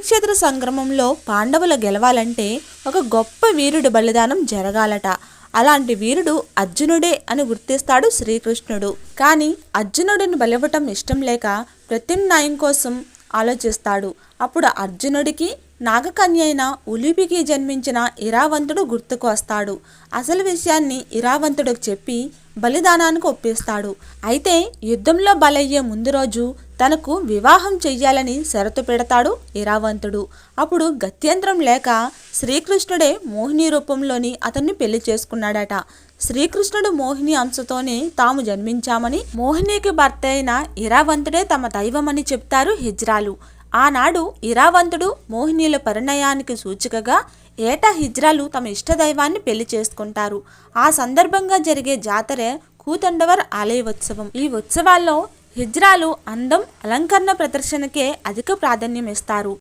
కురుక్షేత్ర సంగ్రామంలో పాండవులు గెలవాలంటే ఒక గొప్ప వీరుడి బలిదానం జరగాలట. అలాంటి వీరుడు అర్జునుడే అని గుర్తిస్తాడు శ్రీకృష్ణుడు. కానీ అర్జునుడిని బలివ్వటం ఇష్టం లేక ప్రత్యామ్నాయం కోసం ఆలోచిస్తాడు. అప్పుడు అర్జునుడికి నాగకన్య అయిన ఉలూపికి జన్మించిన ఇరావంతుడు గుర్తుకు వస్తాడు. అసలు విషయాన్ని ఇరావంతుడికి చెప్పి బలిదానానికి ఒప్పిస్తాడు. అయితే యుద్ధంలో బలయ్యే ముందు రోజు తనకు వివాహం చెయ్యాలని షరతు పెడతాడు ఇరావంతుడు. అప్పుడు గత్యంతరం లేక శ్రీకృష్ణుడే మోహిని రూపంలోని అతన్ని పెళ్లి చేసుకున్నాడట. శ్రీకృష్ణుడు మోహిని అంశతోనే తాము జన్మించామని, మోహినికి భర్త అయిన ఇరావంతుడే తమ దైవమని చెప్తారు హిజ్రాలు. ఆనాడు ఇరావంతుడు మోహినీల పరిణయానికి సూచికగా ఏటా హిజ్రాలు తమ ఇష్టదైవాన్ని పెళ్లి చేసుకుంటారు. ఆ సందర్భంగా జరిగే జాతరే కూతండవర్ ఆలయ ఉత్సవం. ఈ ఉత్సవాల్లో హిజ్రాలు అందం, అలంకరణ ప్రదర్శనకే అధిక ప్రాధాన్యం ఇస్తారు.